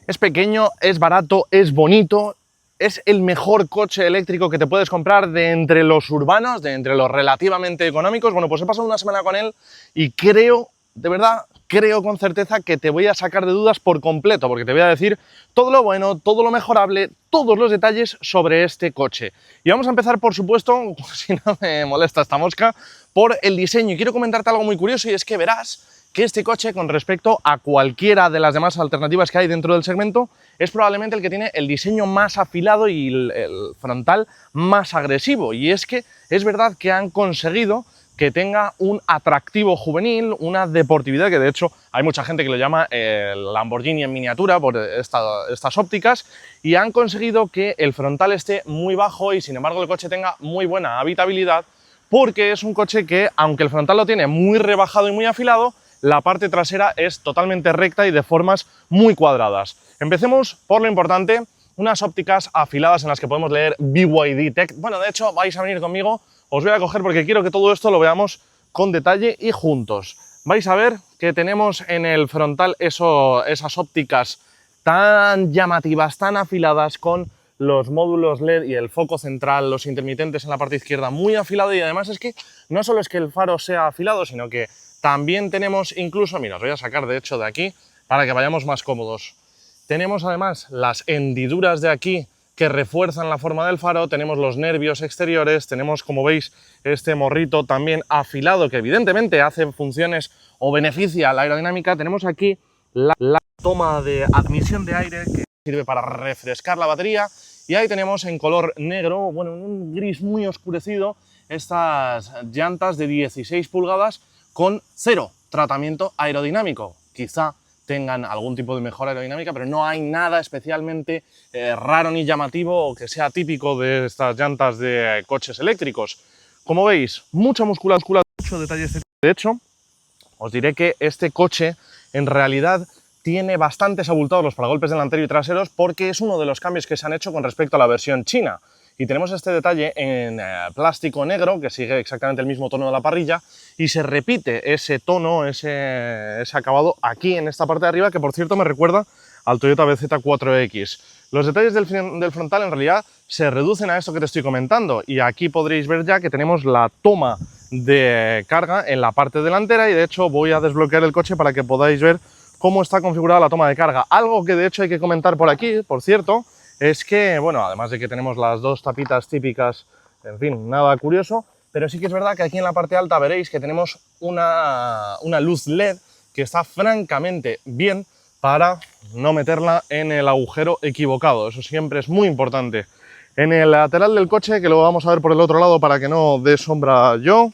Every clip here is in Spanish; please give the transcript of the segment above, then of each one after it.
Es pequeño, es barato, es bonito, es el mejor coche eléctrico que te puedes comprar de entre los urbanos, de entre los relativamente económicos. Bueno, pues he pasado una semana con él y creo, de verdad, creo con certeza que te voy a sacar de dudas por completo, porque te voy a decir todo lo bueno, todo lo mejorable, todos los detalles sobre este coche. Y vamos a empezar, por supuesto, si no me molesta esta mosca, por el diseño. Y quiero comentarte algo muy curioso, y es que verás que este coche, con respecto a cualquiera de las demás alternativas que hay dentro del segmento, es probablemente el que tiene el diseño más afilado y el frontal más agresivo. Y es que es verdad que han conseguido que tenga un atractivo juvenil, una deportividad, que de hecho hay mucha gente que lo llama el Lamborghini en miniatura por estas ópticas, y han conseguido que el frontal esté muy bajo y sin embargo el coche tenga muy buena habitabilidad, porque es un coche que, aunque el frontal lo tiene muy rebajado y muy afilado, la parte trasera es totalmente recta y de formas muy cuadradas. Empecemos por lo importante, unas ópticas afiladas en las que podemos leer BYD Tech. Bueno, de hecho, vais a venir conmigo, os voy a coger porque quiero que todo esto lo veamos con detalle y juntos. Vais a ver que tenemos en el frontal esas ópticas tan llamativas, tan afiladas, con los módulos LED y el foco central, los intermitentes en la parte izquierda muy afilado, y además es que no solo es que el faro sea afilado, sino que también tenemos incluso, mira, os voy a sacar de hecho de aquí para que vayamos más cómodos. Tenemos además las hendiduras de aquí que refuerzan la forma del faro, tenemos los nervios exteriores, tenemos, como veis, este morrito también afilado que evidentemente hace funciones o beneficia la aerodinámica. Tenemos aquí la toma de admisión de aire que sirve para refrescar la batería, y ahí tenemos en color negro, bueno, un gris muy oscurecido, estas llantas de 16 pulgadas con cero tratamiento aerodinámico. Quizá tengan algún tipo de mejora aerodinámica, pero no hay nada especialmente raro ni llamativo o que sea típico de estas llantas de coches eléctricos. Como veis, mucha musculatura, mucho detalle estético. De hecho, os diré que este coche en realidad tiene bastantes abultados los paragolpes delanteros y traseros, porque es uno de los cambios que se han hecho con respecto a la versión china. Y tenemos este detalle en plástico negro, que sigue exactamente el mismo tono de la parrilla, y se repite ese tono, ese acabado aquí en esta parte de arriba, que por cierto me recuerda al Toyota BZ4X. Los detalles del frontal en realidad se reducen a esto que te estoy comentando, y aquí podréis ver ya que tenemos la toma de carga en la parte delantera, y de hecho voy a desbloquear el coche para que podáis ver cómo está configurada la toma de carga. Algo que de hecho hay que comentar por aquí, por cierto, es que, bueno, además de que tenemos las dos tapitas típicas, en fin, nada curioso, pero sí que es verdad que aquí en la parte alta veréis que tenemos una luz LED que está francamente bien para no meterla en el agujero equivocado. Eso siempre es muy importante. En el lateral del coche, que lo vamos a ver por el otro lado para que no dé sombra yo,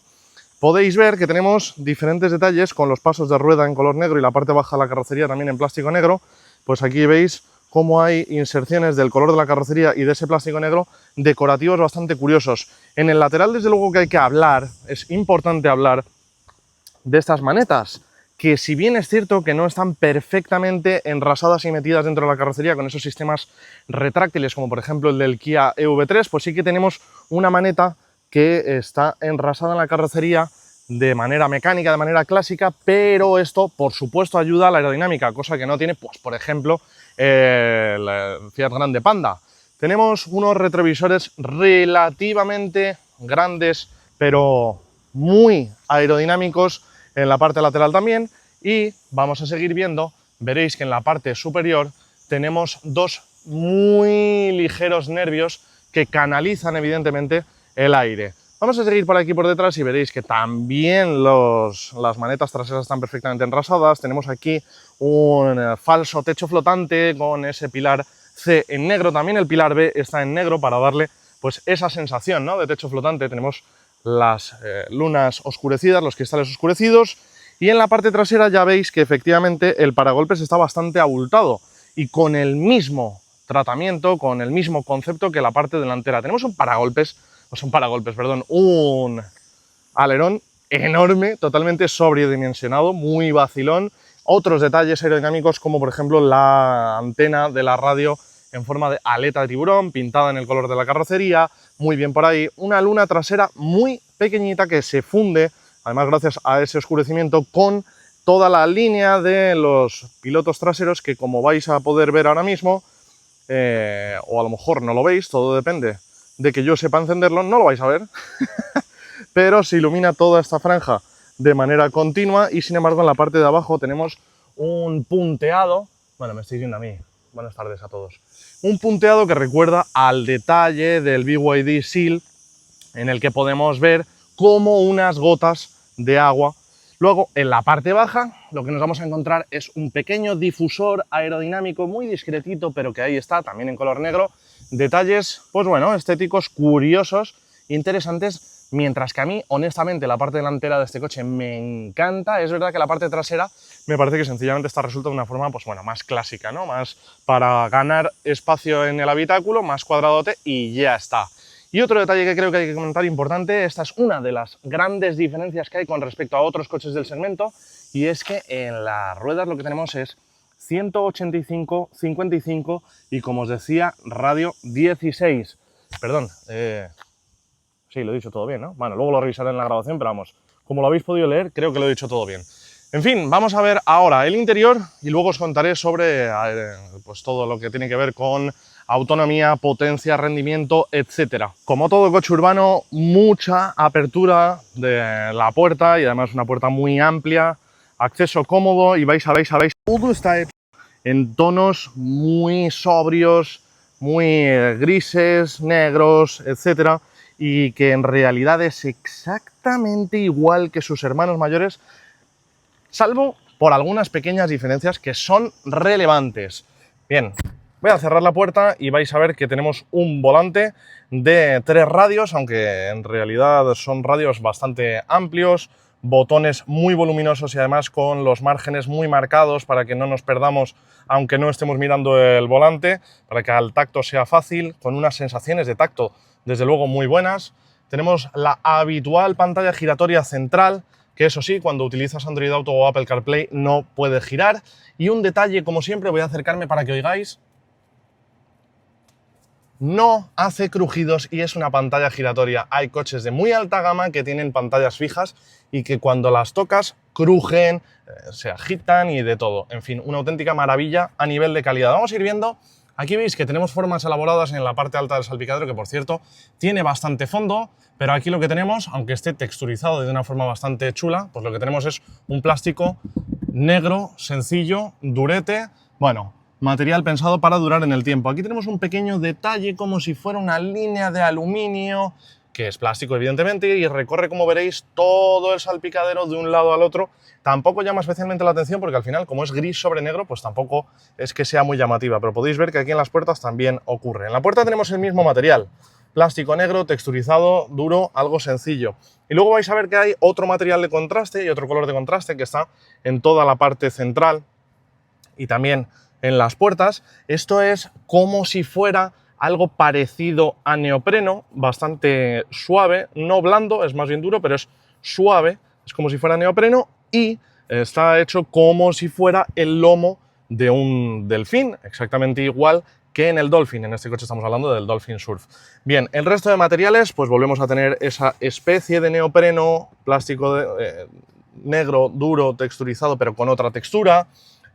podéis ver que tenemos diferentes detalles con los pasos de rueda en color negro y la parte baja de la carrocería también en plástico negro. Pues aquí veis cómo hay inserciones del color de la carrocería y de ese plástico negro decorativos bastante curiosos. En el lateral, desde luego que hay que hablar, es importante hablar de estas manetas, que si bien es cierto que no están perfectamente enrasadas y metidas dentro de la carrocería con esos sistemas retráctiles como por ejemplo el del Kia EV3, pues sí que tenemos una maneta que está enrasada en la carrocería de manera mecánica, de manera clásica, pero esto por supuesto ayuda a la aerodinámica, cosa que no tiene, pues por ejemplo, el Fiat Grande Panda. Tenemos unos retrovisores relativamente grandes, pero muy aerodinámicos en la parte lateral también, y vamos a seguir viendo, veréis que en la parte superior tenemos dos muy ligeros nervios que canalizan evidentemente el aire. Vamos a seguir por aquí por detrás y veréis que también las manetas traseras están perfectamente enrasadas. Tenemos aquí un falso techo flotante con ese pilar C en negro, también el pilar B está en negro para darle pues esa sensación, ¿no?, de techo flotante. Tenemos las lunas oscurecidas, los cristales oscurecidos, y en la parte trasera ya veis que efectivamente el paragolpes está bastante abultado y con el mismo tratamiento, con el mismo concepto que la parte delantera. Tenemos un alerón enorme, totalmente sobredimensionado, muy vacilón. Otros detalles aerodinámicos como por ejemplo la antena de la radio en forma de aleta de tiburón, pintada en el color de la carrocería, muy bien por ahí. Una luna trasera muy pequeñita que se funde, además gracias a ese oscurecimiento, con toda la línea de los pilotos traseros que, como vais a poder ver ahora mismo, o a lo mejor no lo veis, todo depende de que yo sepa encenderlo, no lo vais a ver, pero se ilumina toda esta franja de manera continua y sin embargo en la parte de abajo tenemos un punteado, bueno, me estáis viendo a mí, buenas tardes a todos, un punteado que recuerda al detalle del BYD Seal, en el que podemos ver como unas gotas de agua. Luego, en la parte baja, lo que nos vamos a encontrar es un pequeño difusor aerodinámico muy discretito, pero que ahí está, también en color negro. Detalles, pues bueno, estéticos, curiosos, interesantes, mientras que a mí, honestamente, la parte delantera de este coche me encanta. Es verdad que la parte trasera me parece que sencillamente está resuelta de una forma, pues bueno, más clásica, ¿no? Más para ganar espacio en el habitáculo, más cuadradote y ya está. Y otro detalle que creo que hay que comentar importante, esta es una de las grandes diferencias que hay con respecto a otros coches del segmento, y es que en las ruedas lo que tenemos es 185, 55 y, como os decía, radio 16. Perdón, sí, lo he dicho todo bien, ¿no? Bueno, luego lo revisaré en la grabación, pero vamos, como lo habéis podido leer, creo que lo he dicho todo bien. En fin, vamos a ver ahora el interior y luego os contaré sobre pues todo lo que tiene que ver con autonomía, potencia, rendimiento, etcétera. Como todo coche urbano, mucha apertura de la puerta y además una puerta muy amplia, acceso cómodo y vais, todo está hecho en tonos muy sobrios, muy grises, negros, etcétera, y que en realidad es exactamente igual que sus hermanos mayores, salvo por algunas pequeñas diferencias que son relevantes. Bien, voy a cerrar la puerta y vais a ver que tenemos un volante de 3 radios, aunque en realidad son radios bastante amplios, botones muy voluminosos y además con los márgenes muy marcados para que no nos perdamos aunque no estemos mirando el volante, para que al tacto sea fácil, con unas sensaciones de tacto desde luego muy buenas. Tenemos la habitual pantalla giratoria central, que eso sí, cuando utilizas Android Auto o Apple CarPlay no puede girar. Y un detalle, como siempre, voy a acercarme para que oigáis. No hace crujidos y es una pantalla giratoria. Hay coches de muy alta gama que tienen pantallas fijas y que cuando las tocas crujen, se agitan y de todo. En fin, una auténtica maravilla a nivel de calidad. Vamos a ir viendo. Aquí veis que tenemos formas elaboradas en la parte alta del salpicadero, que por cierto tiene bastante fondo, pero aquí lo que tenemos, aunque esté texturizado de una forma bastante chula, pues lo que tenemos es un plástico negro, sencillo, durete, bueno, material pensado para durar en el tiempo. Aquí tenemos un pequeño detalle como si fuera una línea de aluminio, que es plástico evidentemente, y recorre, como veréis, todo el salpicadero de un lado al otro. Tampoco llama especialmente la atención porque al final, como es gris sobre negro, pues tampoco es que sea muy llamativa, pero podéis ver que aquí en las puertas también ocurre. En la puerta tenemos el mismo material, plástico negro, texturizado, duro, algo sencillo. Y luego vais a ver que hay otro material de contraste y otro color de contraste que está en toda la parte central y también en las puertas. Esto es como si fuera algo parecido a neopreno, bastante suave, no blando, es más bien duro, pero es suave, es como si fuera neopreno y está hecho como si fuera el lomo de un delfín, exactamente igual que en el Dolphin. En este coche estamos hablando del Dolphin Surf. Bien, el resto de materiales, pues volvemos a tener esa especie de neopreno, plástico negro, duro, texturizado, pero con otra textura,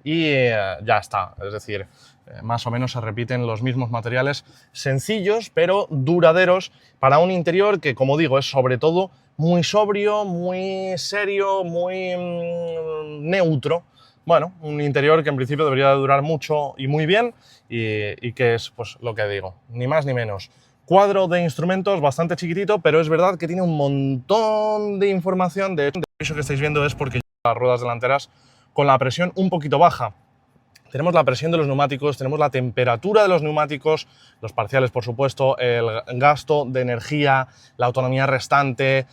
y ya está, es decir, más o menos se repiten los mismos materiales sencillos pero duraderos para un interior que, como digo, es sobre todo muy sobrio, muy serio, muy neutro. Bueno, un interior que en principio debería durar mucho y muy bien y que es pues lo que digo, ni más ni menos. Cuadro de instrumentos bastante chiquitito, pero es verdad que tiene un montón de información. De hecho, el aviso que estáis viendo es porque las ruedas delanteras con la presión un poquito baja. Tenemos la presión de los neumáticos, tenemos la temperatura de los neumáticos, los parciales por supuesto, el gasto de energía, la autonomía restante,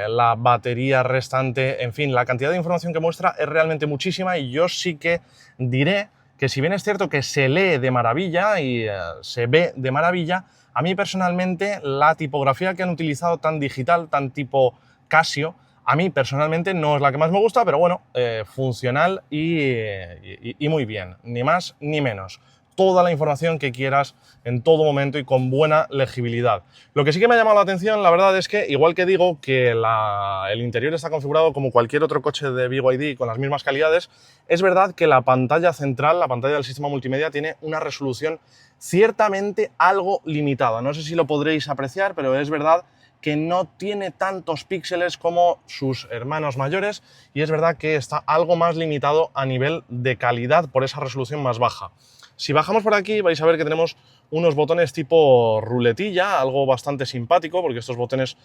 la batería restante, en fin, la cantidad de información que muestra es realmente muchísima y yo sí que diré que, si bien es cierto que se lee de maravilla y se ve de maravilla, a mí personalmente la tipografía que han utilizado tan digital, tan tipo Casio, a mí personalmente no es la que más me gusta, pero bueno, funcional y muy bien, ni más ni menos. toda la información que quieras en todo momento y con buena legibilidad. Lo que sí que me ha llamado la atención, la verdad, es que, igual que digo que el interior está configurado como cualquier otro coche de BYD con las mismas calidades, es verdad que la pantalla central, la pantalla del sistema multimedia, tiene una resolución ciertamente algo limitada. No sé si lo podréis apreciar, pero es verdad que no tiene tantos píxeles como sus hermanos mayores y es verdad que está algo más limitado a nivel de calidad por esa resolución más baja. Si bajamos por aquí vais a ver que tenemos unos botones tipo ruletilla, algo bastante simpático porque estos botones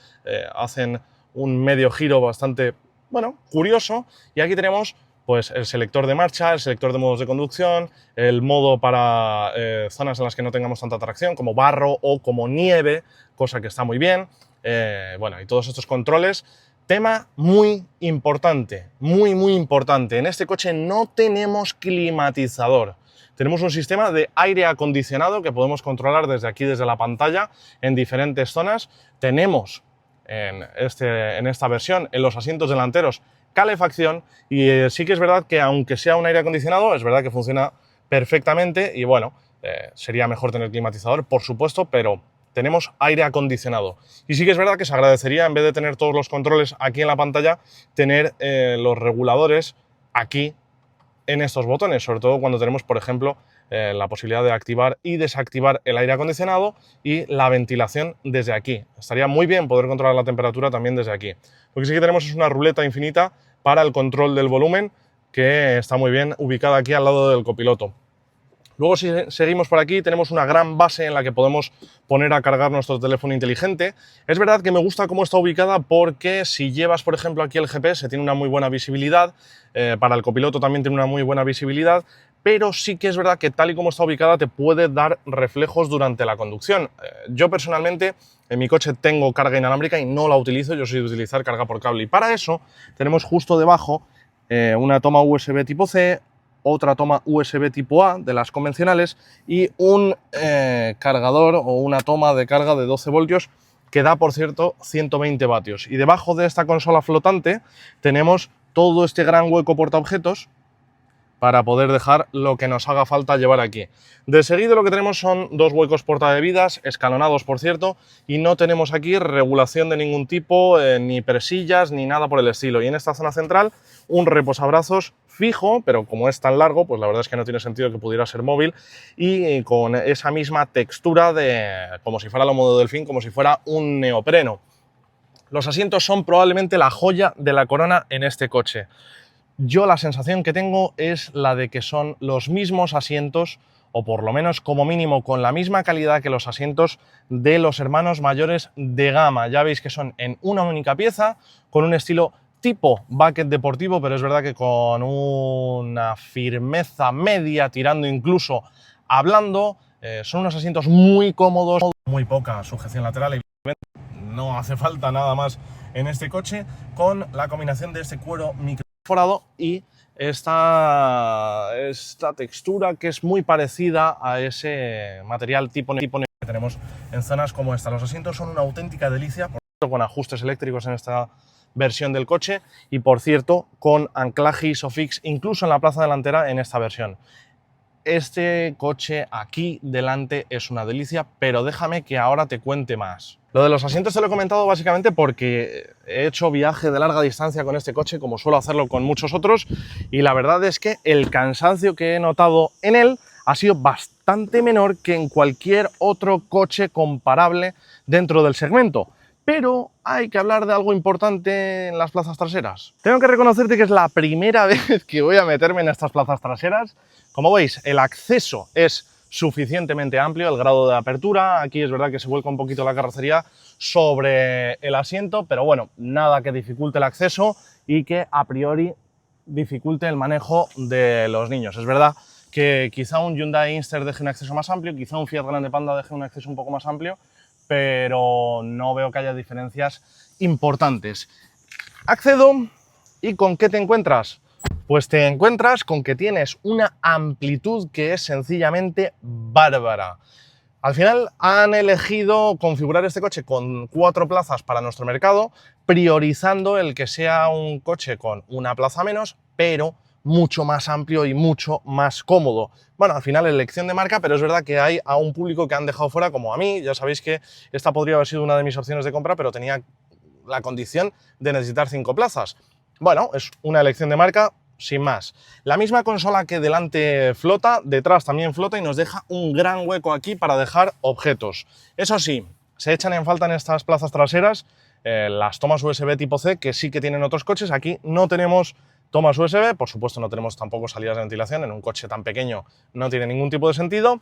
hacen un medio giro bastante, bueno, curioso, y aquí tenemos pues el selector de marcha, el selector de modos de conducción, el modo para zonas en las que no tengamos tanta tracción, como barro o como nieve, cosa que está muy bien. Bueno, y todos estos controles. Tema muy importante, muy importante. En este coche no tenemos climatizador. Tenemos un sistema de aire acondicionado que podemos controlar desde aquí, desde la pantalla, en diferentes zonas. Tenemos en esta versión, en los asientos delanteros, calefacción, y sí que es verdad que, aunque sea un aire acondicionado, es verdad que funciona perfectamente y bueno, sería mejor tener climatizador, por supuesto, pero tenemos aire acondicionado. Y sí que es verdad que se agradecería, en vez de tener todos los controles aquí en la pantalla, tener los reguladores aquí en estos botones, sobre todo cuando tenemos, por ejemplo, la posibilidad de activar y desactivar el aire acondicionado y la ventilación desde aquí. Estaría muy bien poder controlar la temperatura también desde aquí. Lo que sí que tenemos es una ruleta infinita para el control del volumen, que está muy bien ubicada aquí al lado del copiloto. Luego, si seguimos por aquí, tenemos una gran base en la que podemos poner a cargar nuestro teléfono inteligente. Es verdad que me gusta cómo está ubicada porque si llevas, por ejemplo, aquí el GPS, tiene una muy buena visibilidad, para el copiloto también tiene una muy buena visibilidad, pero sí que es verdad que tal y como está ubicada te puede dar reflejos durante la conducción. Yo personalmente en mi coche tengo carga inalámbrica y no la utilizo, yo soy de utilizar carga por cable, y para eso tenemos justo debajo una toma USB tipo C, otra toma USB tipo A de las convencionales y un cargador o una toma de carga de 12 voltios que da, por cierto, 120 vatios. Y debajo de esta consola flotante tenemos todo este gran hueco portaobjetos para poder dejar lo que nos haga falta llevar aquí. De seguido lo que tenemos son dos huecos portabebidas, escalonados por cierto, y no tenemos aquí regulación de ningún tipo, ni presillas, ni nada por el estilo. Y en esta zona central un reposabrazos fijo, pero como es tan largo, pues la verdad es que no tiene sentido que pudiera ser móvil, y con esa misma textura de como si fuera la modo Delfín, como si fuera un neopreno. Los asientos son probablemente la joya de la corona en este coche. Yo la sensación que tengo es la de que son los mismos asientos, o por lo menos como mínimo con la misma calidad que los asientos de los hermanos mayores de gama. Ya veis que son en una única pieza, con un estilo tipo bucket deportivo, pero es verdad que con una firmeza media, tirando incluso a blando. Son unos asientos muy cómodos, muy poca sujeción lateral, evidentemente no hace falta nada más en este coche, con la combinación de este cuero microforado y esta textura que es muy parecida a ese material tipo que tenemos en zonas como esta. Los asientos son una auténtica delicia, por cierto, con ajustes eléctricos en esta versión del coche y, por cierto, con anclaje ISOFIX incluso en la plaza delantera en esta versión. Este coche aquí delante es una delicia, pero déjame que ahora te cuente más. Lo de los asientos te lo he comentado básicamente porque he hecho viaje de larga distancia con este coche, como suelo hacerlo con muchos otros, y la verdad es que el cansancio que he notado en él ha sido bastante menor que en cualquier otro coche comparable dentro del segmento. Pero hay que hablar de algo importante en las plazas traseras. Tengo que reconocerte que es la primera vez que voy a meterme en estas plazas traseras. Como veis, el acceso es suficientemente amplio, el grado de apertura. Aquí es verdad que se vuelca un poquito la carrocería sobre el asiento, pero bueno, nada que dificulte el acceso y que a priori dificulte el manejo de los niños. Es verdad que quizá un Hyundai Inster deje un acceso más amplio, quizá un Fiat Grande Panda deje un acceso un poco más amplio, pero no veo que haya diferencias importantes. Accedo y ¿con qué te encuentras? Pues te encuentras con que tienes una amplitud que es sencillamente bárbara. Al final han elegido configurar este coche con 4 plazas para nuestro mercado, priorizando el que sea un coche con una plaza menos, pero mucho más amplio y mucho más cómodo. Bueno, al final elección de marca, pero es verdad que hay a un público que han dejado fuera, como a mí. Ya sabéis que esta podría haber sido una de mis opciones de compra, pero tenía la condición de necesitar 5 plazas. Bueno, es una elección de marca sin más. La misma consola que delante flota, detrás también flota y nos deja un gran hueco aquí para dejar objetos. Eso sí, se echan en falta en estas plazas traseras las tomas USB tipo C, que sí que tienen otros coches. Aquí no tenemos tomas USB, por supuesto no tenemos tampoco salidas de ventilación, en un coche tan pequeño no tiene ningún tipo de sentido.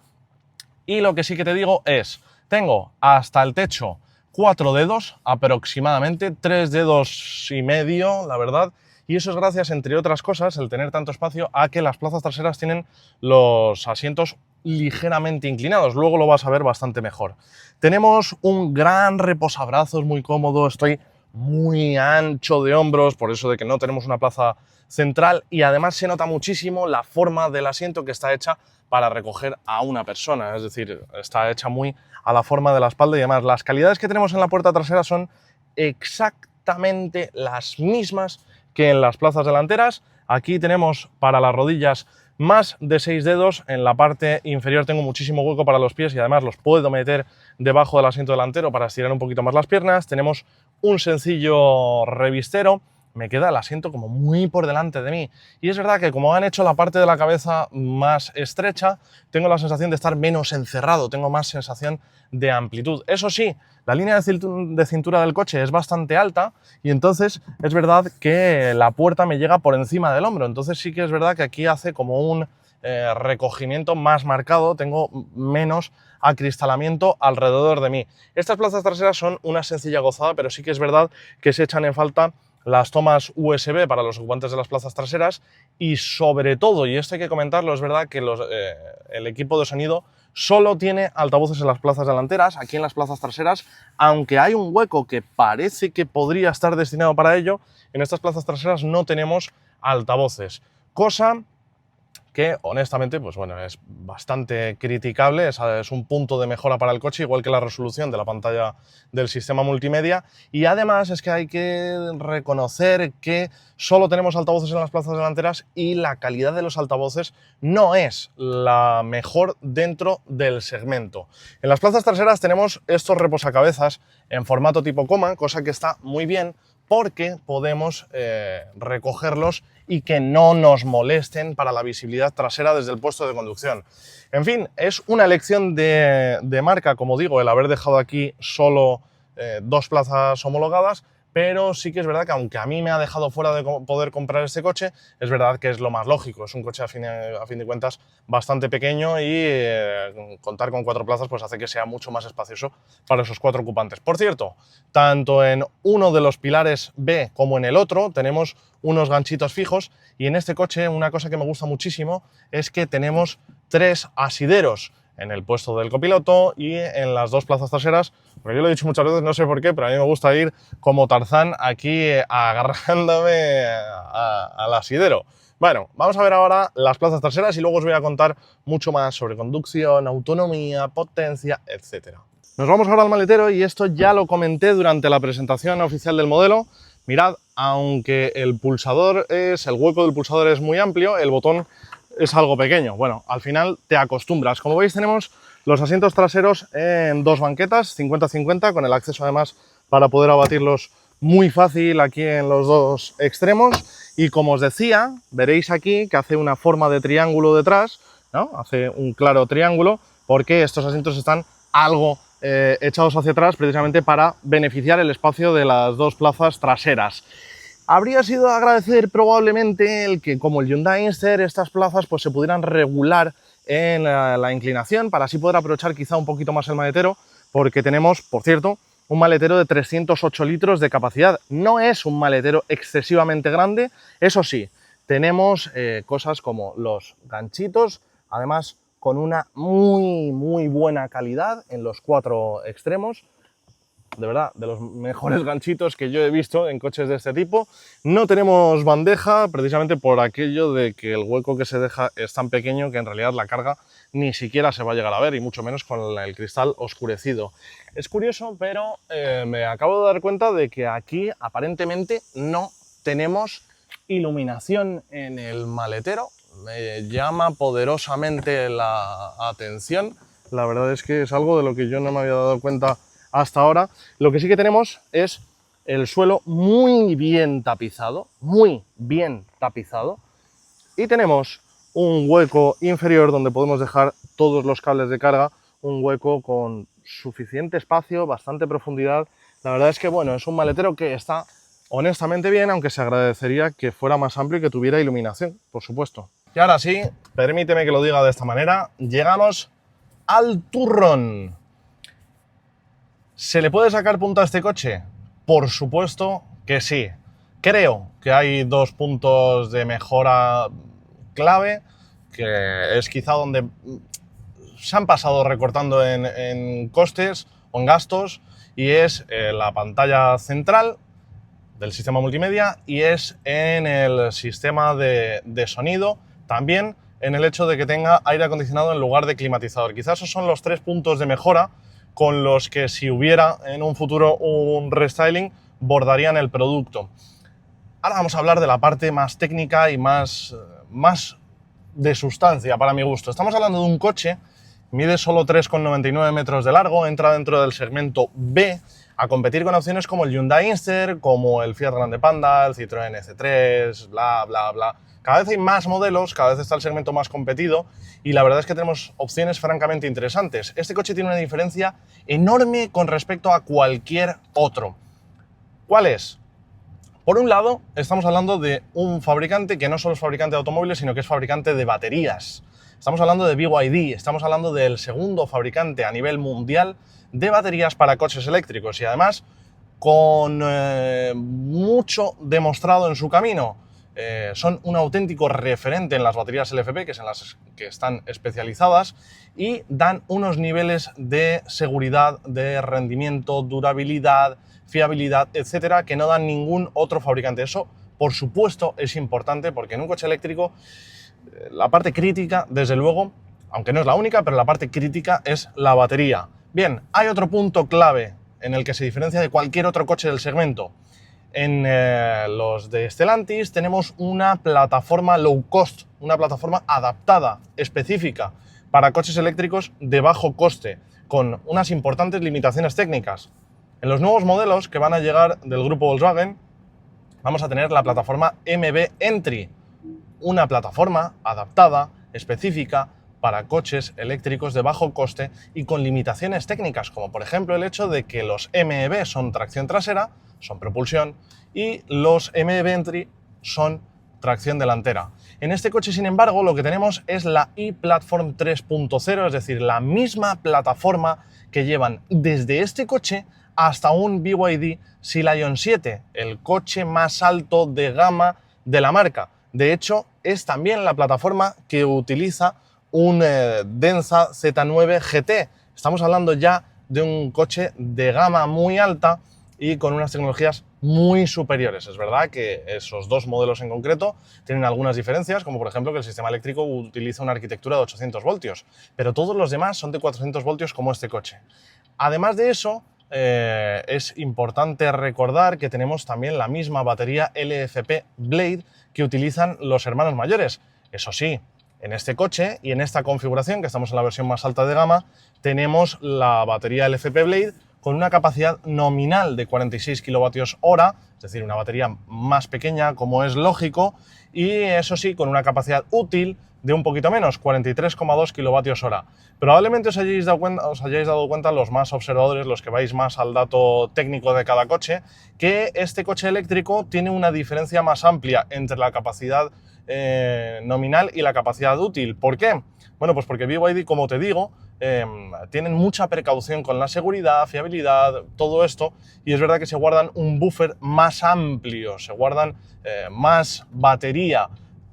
Y lo que sí que te digo es, tengo hasta el techo 4 dedos aproximadamente, 3 dedos y medio, la verdad, y eso es gracias, entre otras cosas, el tener tanto espacio, a que las plazas traseras tienen los asientos ligeramente inclinados, luego lo vas a ver bastante mejor. Tenemos un gran reposabrazos muy cómodo, estoy muy ancho de hombros, por eso de que no tenemos una plaza central, y además se nota muchísimo la forma del asiento, que está hecha para recoger a una persona, es decir, está hecha muy a la forma de la espalda y demás. Las calidades que tenemos en la puerta trasera son exactamente las mismas que en las plazas delanteras. Aquí tenemos para las rodillas más de 6 dedos, en la parte inferior tengo muchísimo hueco para los pies y además los puedo meter debajo del asiento delantero para estirar un poquito más las piernas. Tenemos un sencillo revistero, me queda el asiento como muy por delante de mí, y es verdad que como han hecho la parte de la cabeza más estrecha, tengo la sensación de estar menos encerrado, tengo más sensación de amplitud. Eso sí, la línea de cintura del coche es bastante alta y entonces es verdad que la puerta me llega por encima del hombro, entonces sí que es verdad que aquí hace como un recogimiento más marcado, tengo menos acristalamiento alrededor de mí. Estas plazas traseras son una sencilla gozada, pero sí que es verdad que se echan en falta las tomas USB para los ocupantes de las plazas traseras y sobre todo, y esto hay que comentarlo, es verdad que el equipo de sonido solo tiene altavoces en las plazas delanteras. Aquí en las plazas traseras, aunque hay un hueco que parece que podría estar destinado para ello, en estas plazas traseras no tenemos altavoces, cosa que honestamente, pues bueno, es bastante criticable, es un punto de mejora para el coche, igual que la resolución de la pantalla del sistema multimedia, y además es que hay que reconocer que solo tenemos altavoces en las plazas delanteras y la calidad de los altavoces no es la mejor dentro del segmento. En las plazas traseras tenemos estos reposacabezas en formato tipo coma, cosa que está muy bien porque podemos recogerlos y que no nos molesten para la visibilidad trasera desde el puesto de conducción. En fin, es una elección de marca, como digo, el haber dejado aquí solo 2 plazas homologadas, pero sí que es verdad que aunque a mí me ha dejado fuera de poder comprar este coche, es verdad que es lo más lógico. Es un coche a fin de cuentas bastante pequeño y contar con 4 plazas pues hace que sea mucho más espacioso para esos 4 ocupantes. Por cierto, tanto en uno de los pilares B como en el otro tenemos unos ganchitos fijos, y en este coche una cosa que me gusta muchísimo es que tenemos 3 asideros en el puesto del copiloto y en las 2 plazas traseras, porque yo lo he dicho muchas veces, no sé por qué, pero a mí me gusta ir como Tarzán aquí agarrándome al asidero. Bueno, vamos a ver ahora las plazas traseras y luego os voy a contar mucho más sobre conducción, autonomía, potencia, etc. Nos vamos ahora al maletero, y esto ya lo comenté durante la presentación oficial del modelo. Mirad, aunque el hueco del pulsador es muy amplio, el botón es algo pequeño. Bueno, al final te acostumbras. Como veis, tenemos los asientos traseros en 2 banquetas, 50-50, con el acceso además para poder abatirlos muy fácil aquí en los 2 extremos. Y como os decía, veréis aquí que hace una forma de triángulo detrás, ¿no? Hace un claro triángulo porque estos asientos están algo echados hacia atrás, precisamente para beneficiar el espacio de las 2 plazas traseras. Habría sido de agradecer probablemente el que, como el Hyundai Inster, estas plazas pues se pudieran regular en la inclinación para así poder aprovechar quizá un poquito más el maletero, porque tenemos, por cierto, un maletero de 308 litros de capacidad. No es un maletero excesivamente grande, eso sí, tenemos cosas como los ganchitos, además con una muy buena calidad en los 4 extremos. De verdad, de los mejores ganchitos que yo he visto en coches de este tipo. No tenemos bandeja, precisamente por aquello de que el hueco que se deja es tan pequeño que en realidad la carga ni siquiera se va a llegar a ver, y mucho menos con el cristal oscurecido. Es curioso, pero me acabo de dar cuenta de que aquí aparentemente no tenemos iluminación en el maletero. Me llama poderosamente la atención. La verdad es que es algo de lo que yo no me había dado cuenta hasta ahora. Lo que sí que tenemos es el suelo muy bien tapizado, y tenemos un hueco inferior donde podemos dejar todos los cables de carga, un hueco con suficiente espacio, bastante profundidad. La verdad es que, bueno, es un maletero que está honestamente bien, aunque se agradecería que fuera más amplio y que tuviera iluminación, por supuesto. Y ahora sí, permíteme que lo diga de esta manera, llegamos al turrón. ¿Se le puede sacar punta a este coche? Por supuesto que sí. Creo que hay dos puntos de mejora clave, que es quizá donde se han pasado recortando en costes o en gastos, y es la pantalla central del sistema multimedia y es en el sistema de sonido, también en el hecho de que tenga aire acondicionado en lugar de climatizador. Quizás esos son los tres puntos de mejora con los que, si hubiera en un futuro un restyling, bordarían el producto. Ahora vamos a hablar de la parte más técnica y más de sustancia para mi gusto. Estamos hablando de un coche, mide solo 3,99 metros de largo, entra dentro del segmento B, a competir con opciones como el Hyundai Inster, como el Fiat Grande Panda, el Citroën C3, bla, bla, bla. Cada vez hay más modelos, cada vez está el segmento más competido y la verdad es que tenemos opciones francamente interesantes. Este coche tiene una diferencia enorme con respecto a cualquier otro. ¿Cuál es? Por un lado, estamos hablando de un fabricante que no solo es fabricante de automóviles, sino que es fabricante de baterías. Estamos hablando de BYD, estamos hablando del segundo fabricante a nivel mundial de baterías para coches eléctricos y además con mucho demostrado en su camino. Son un auténtico referente en las baterías LFP, que es en las que están especializadas, y dan unos niveles de seguridad, de rendimiento, durabilidad, fiabilidad, etcétera, que no dan ningún otro fabricante. Eso, por supuesto, es importante porque en un coche eléctrico la parte crítica, desde luego, aunque no es la única, pero la parte crítica es la batería. Bien, hay otro punto clave en el que se diferencia de cualquier otro coche del segmento. En los de Stellantis tenemos una plataforma low cost, una plataforma adaptada, específica para coches eléctricos de bajo coste, con unas importantes limitaciones técnicas. En los nuevos modelos que van a llegar del grupo Volkswagen vamos a tener la plataforma MB Entry, una plataforma adaptada, específica para coches eléctricos de bajo coste y con limitaciones técnicas, como por ejemplo el hecho de que los MEB son tracción trasera, son propulsión, y los MEB Entry son tracción delantera. En este coche, sin embargo, lo que tenemos es la e-Platform 3.0, es decir, la misma plataforma que llevan desde este coche hasta un BYD Sea Lion 7, el coche más alto de gama de la marca. De hecho, es también la plataforma que utiliza un Denza Z9 GT. Estamos hablando ya de un coche de gama muy alta y con unas tecnologías muy superiores. Es verdad que esos dos modelos en concreto tienen algunas diferencias, como por ejemplo que el sistema eléctrico utiliza una arquitectura de 800 voltios, pero todos los demás son de 400 voltios como este coche. Además de eso, es importante recordar que tenemos también la misma batería LFP Blade que utilizan los hermanos mayores. Eso sí, en este coche y en esta configuración, que estamos en la versión más alta de gama, tenemos la batería LFP Blade con una capacidad nominal de 46 kWh, es decir, una batería más pequeña, como es lógico, y eso sí, con una capacidad útil de un poquito menos, 43,2 kWh. Probablemente os hayáis dado cuenta, los más observadores, los que vais más al dato técnico de cada coche, que este coche eléctrico tiene una diferencia más amplia entre la capacidad nominal y la capacidad útil. ¿Por qué? Bueno, pues porque BYD, como te digo, tienen mucha precaución con la seguridad, fiabilidad, todo esto, y es verdad que se guardan un buffer más amplio, se guardan más batería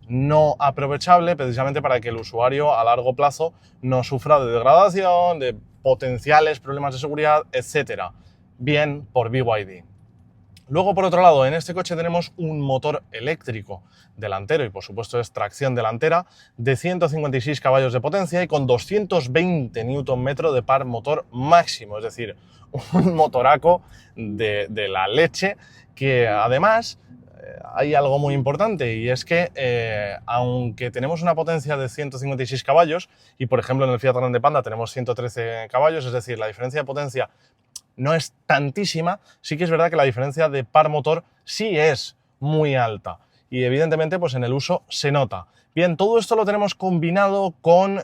no aprovechable, precisamente para que el usuario a largo plazo no sufra de degradación, de potenciales problemas de seguridad, etc. Bien por BYD. Luego, por otro lado, en este coche tenemos un motor eléctrico delantero y por supuesto es tracción delantera de 156 caballos de potencia y con 220 Nm de par motor máximo, es decir, un motoraco de la leche que además hay algo muy importante, y es que aunque tenemos una potencia de 156 caballos y por ejemplo en el Fiat Grande Panda tenemos 113 caballos, es decir, la diferencia de potencia no es tantísima, sí que es verdad que la diferencia de par motor sí es muy alta y evidentemente pues en el uso se nota. Bien, todo esto lo tenemos combinado con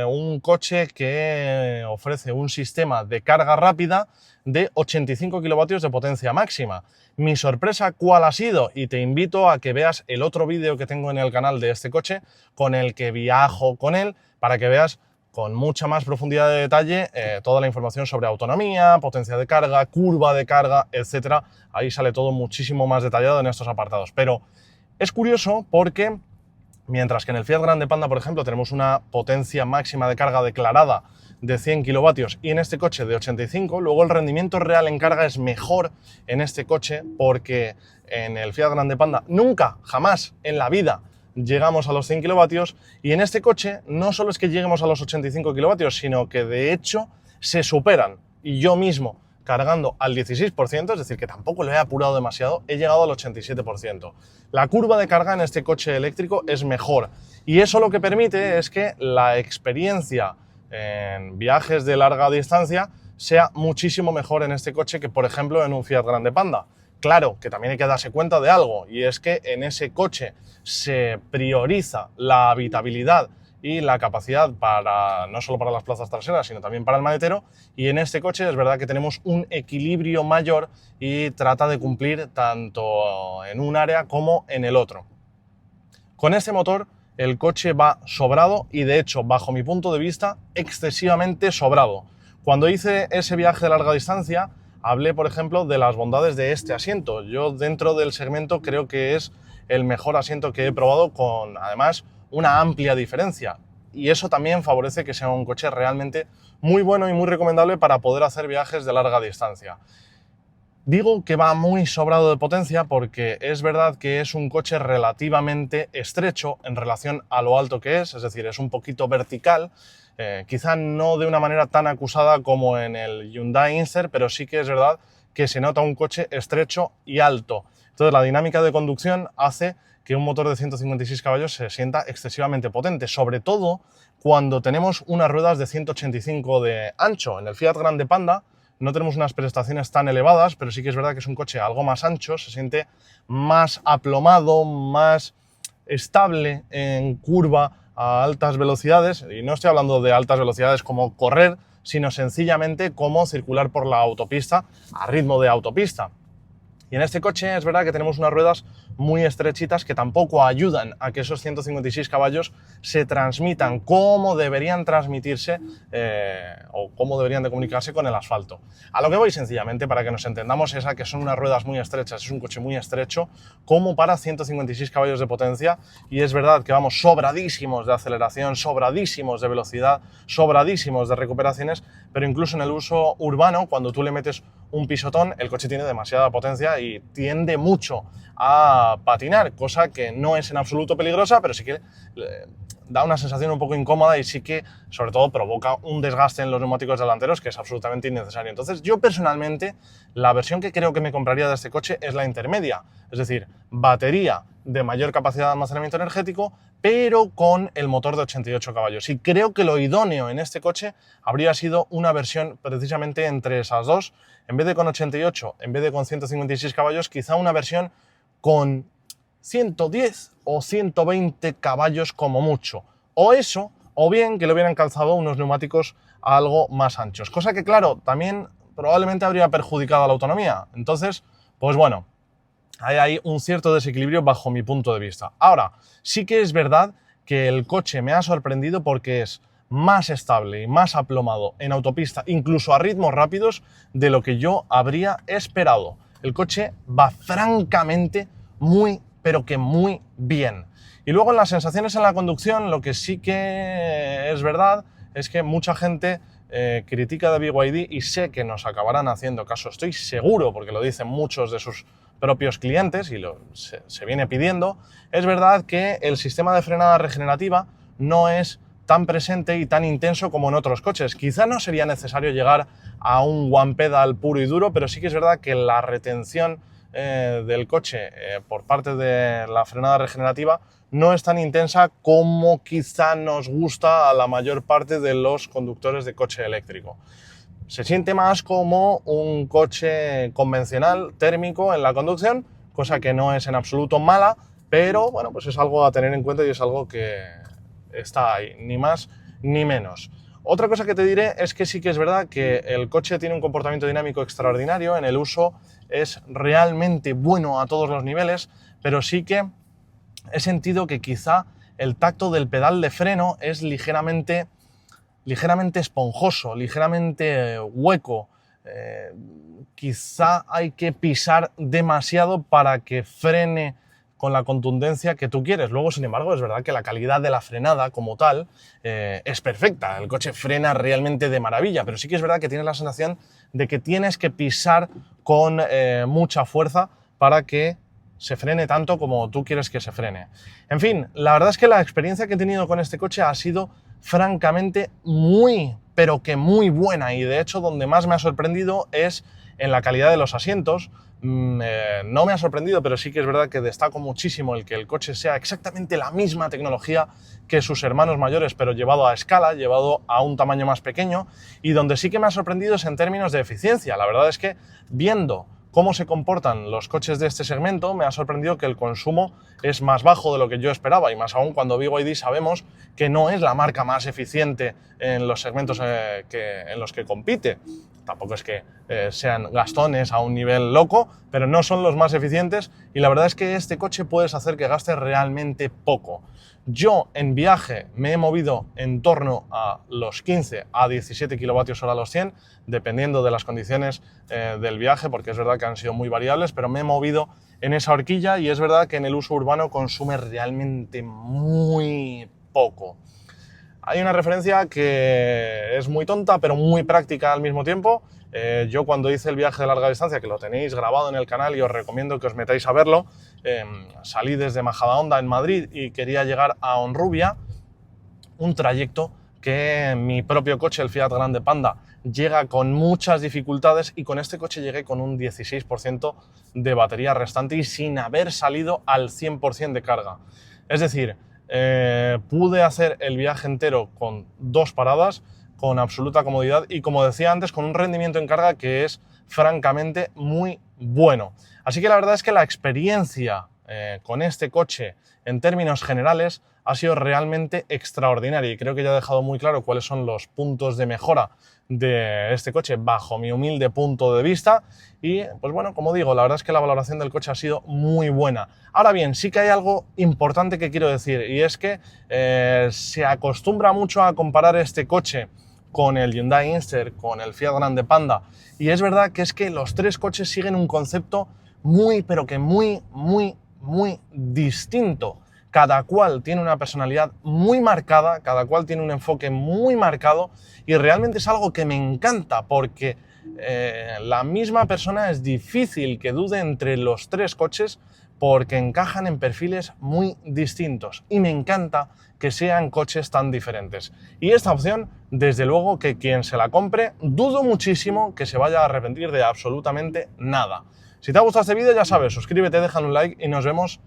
un coche que ofrece un sistema de carga rápida de 85 kilovatios de potencia máxima. Mi sorpresa, ¿cuál ha sido? Y te invito a que veas el otro vídeo que tengo en el canal de este coche con el que viajo con él para que veas con mucha más profundidad de detalle toda la información sobre autonomía, potencia de carga, curva de carga, etc. Ahí sale todo muchísimo más detallado en estos apartados. Pero es curioso porque mientras que en el Fiat Grande Panda, por ejemplo, tenemos una potencia máxima de carga declarada de 100 kilovatios y en este coche de 85, luego el rendimiento real en carga es mejor en este coche porque en el Fiat Grande Panda nunca, jamás en la vida llegamos a los 100 kilovatios y en este coche no solo es que lleguemos a los 85 kilovatios, sino que de hecho se superan. Y yo mismo, cargando al 16%, es decir, que tampoco lo he apurado demasiado, he llegado al 87%. La curva de carga en este coche eléctrico es mejor y eso lo que permite es que la experiencia en viajes de larga distancia sea muchísimo mejor en este coche que, por ejemplo, en un Fiat Grande Panda. Claro que también hay que darse cuenta de algo, y es que en ese coche se prioriza la habitabilidad y la capacidad para no solo para las plazas traseras, sino también para el maletero, y en este coche es verdad que tenemos un equilibrio mayor y trata de cumplir tanto en un área como en el otro. Con este motor el coche va sobrado y de hecho, bajo mi punto de vista, excesivamente sobrado. Cuando hice ese viaje de larga distancia, hablé, por ejemplo, de las bondades de este asiento. Yo dentro del segmento creo que es el mejor asiento que he probado con, además, una amplia diferencia. Y eso también favorece que sea un coche realmente muy bueno y muy recomendable para poder hacer viajes de larga distancia. Digo que va muy sobrado de potencia porque es verdad que es un coche relativamente estrecho en relación a lo alto que es decir, es un poquito vertical, quizá no de una manera tan acusada como en el Hyundai Inster, pero sí que es verdad que se nota un coche estrecho y alto. Entonces la dinámica de conducción hace que un motor de 156 caballos se sienta excesivamente potente, sobre todo cuando tenemos unas ruedas de 185 de ancho. En el Fiat Grande Panda no tenemos unas prestaciones tan elevadas, pero sí que es verdad que es un coche algo más ancho, se siente más aplomado, más estable en curva a altas velocidades, y no estoy hablando de altas velocidades como correr, sino sencillamente como circular por la autopista a ritmo de autopista. Y en este coche es verdad que tenemos unas ruedas muy estrechitas que tampoco ayudan a que esos 156 caballos se transmitan como deberían transmitirse o como deberían de comunicarse con el asfalto. A lo que voy sencillamente, para que nos entendamos, es a que son unas ruedas muy estrechas, es un coche muy estrecho como para 156 caballos de potencia, y es verdad que vamos sobradísimos de aceleración, sobradísimos de velocidad, sobradísimos de recuperaciones, pero incluso en el uso urbano, cuando tú le metes un pisotón, el coche tiene demasiada potencia y tiende mucho a patinar, cosa que no es en absoluto peligrosa, pero sí que da una sensación un poco incómoda y sí que, sobre todo, provoca un desgaste en los neumáticos delanteros que es absolutamente innecesario. Entonces, yo personalmente, la versión que creo que me compraría de este coche es la intermedia, es decir, batería de mayor capacidad de almacenamiento energético, pero con el motor de 88 caballos. Y creo que lo idóneo en este coche habría sido una versión precisamente entre esas dos, en vez de con 88, en vez de con 156 caballos, quizá una versión con 110 o 120 caballos como mucho. O eso, o bien que le hubieran calzado unos neumáticos algo más anchos. Cosa que, claro, también probablemente habría perjudicado a la autonomía. Entonces, pues bueno, hay un cierto desequilibrio bajo mi punto de vista. Ahora, sí que es verdad que el coche me ha sorprendido porque es más estable y más aplomado en autopista, incluso a ritmos rápidos, de lo que yo habría esperado. El coche va francamente muy, pero que muy bien. Y luego en las sensaciones en la conducción, lo que sí que es verdad es que mucha gente critica de BYD y sé que nos acabarán haciendo caso, estoy seguro, porque lo dicen muchos de sus propios clientes y se viene pidiendo. Es verdad que el sistema de frenada regenerativa no es tan presente y tan intenso como en otros coches. Quizá no sería necesario llegar a un one pedal puro y duro, pero sí que es verdad que la retención del coche por parte de la frenada regenerativa no es tan intensa como quizá nos gusta a la mayor parte de los conductores de coche eléctrico. Se siente más como un coche convencional, térmico en la conducción, cosa que no es en absoluto mala, pero bueno, pues es algo a tener en cuenta y es algo que está ahí, ni más ni menos. Otra cosa que te diré es que sí que es verdad que el coche tiene un comportamiento dinámico extraordinario, en el uso es realmente bueno a todos los niveles, pero sí que he sentido que quizá el tacto del pedal de freno es ligeramente esponjoso, ligeramente hueco. Quizá hay que pisar demasiado para que frene con la contundencia que tú quieres. Luego, sin embargo, es verdad que la calidad de la frenada como tal es perfecta. El coche frena realmente de maravilla, pero sí que es verdad que tienes la sensación de que tienes que pisar con mucha fuerza para que se frene tanto como tú quieres que se frene. En fin, la verdad es que la experiencia que he tenido con este coche ha sido francamente muy, pero que muy buena, y de hecho donde más me ha sorprendido es en la calidad de los asientos. No me ha sorprendido, pero sí que es verdad que destaco muchísimo el que el coche sea exactamente la misma tecnología que sus hermanos mayores, pero llevado a escala, llevado a un tamaño más pequeño, y donde sí que me ha sorprendido es en términos de eficiencia. La verdad es que viendo cómo se comportan los coches de este segmento, me ha sorprendido que el consumo es más bajo de lo que yo esperaba, y más aún cuando BYD sabemos que no es la marca más eficiente en los segmentos en los que compite. Tampoco es que sean gastones a un nivel loco, pero no son los más eficientes, y la verdad es que este coche puedes hacer que gaste realmente poco. Yo en viaje me he movido en torno a los 15 a 17 kWh a los 100, dependiendo de las condiciones del viaje, porque es verdad que han sido muy variables, pero me he movido en esa horquilla, y es verdad que en el uso urbano consume realmente muy poco. Hay una referencia que es muy tonta, pero muy práctica al mismo tiempo. Yo cuando hice el viaje de larga distancia, que lo tenéis grabado en el canal y os recomiendo que os metáis a verlo, salí desde Majadahonda en Madrid y quería llegar a Honrubia, un trayecto que mi propio coche, el Fiat Grande Panda, llega con muchas dificultades, y con este coche llegué con un 16% de batería restante y sin haber salido al 100% de carga. Es decir, pude hacer el viaje entero con 2 paradas, con absoluta comodidad y, como decía antes, con un rendimiento en carga que es francamente muy bueno. Así que la verdad es que la experiencia con este coche en términos generales ha sido realmente extraordinaria, y creo que ya he dejado muy claro cuáles son los puntos de mejora de este coche bajo mi humilde punto de vista. Y pues bueno, como digo, la verdad es que la valoración del coche ha sido muy buena. Ahora bien, sí que hay algo importante que quiero decir, y es que se acostumbra mucho a comparar este coche con el Hyundai Inster, con el Fiat Grande Panda, y es verdad que es que los tres coches siguen un concepto muy, pero que muy distinto. Cada cual tiene una personalidad muy marcada, cada cual tiene un enfoque muy marcado, y realmente es algo que me encanta, porque la misma persona es difícil que dude entre los tres coches, porque encajan en perfiles muy distintos, y me encanta que sean coches tan diferentes. Y esta opción, desde luego que quien se la compre, dudo muchísimo que se vaya a arrepentir de absolutamente nada. Si te ha gustado este vídeo, ya sabes, suscríbete, déjale un like y nos vemos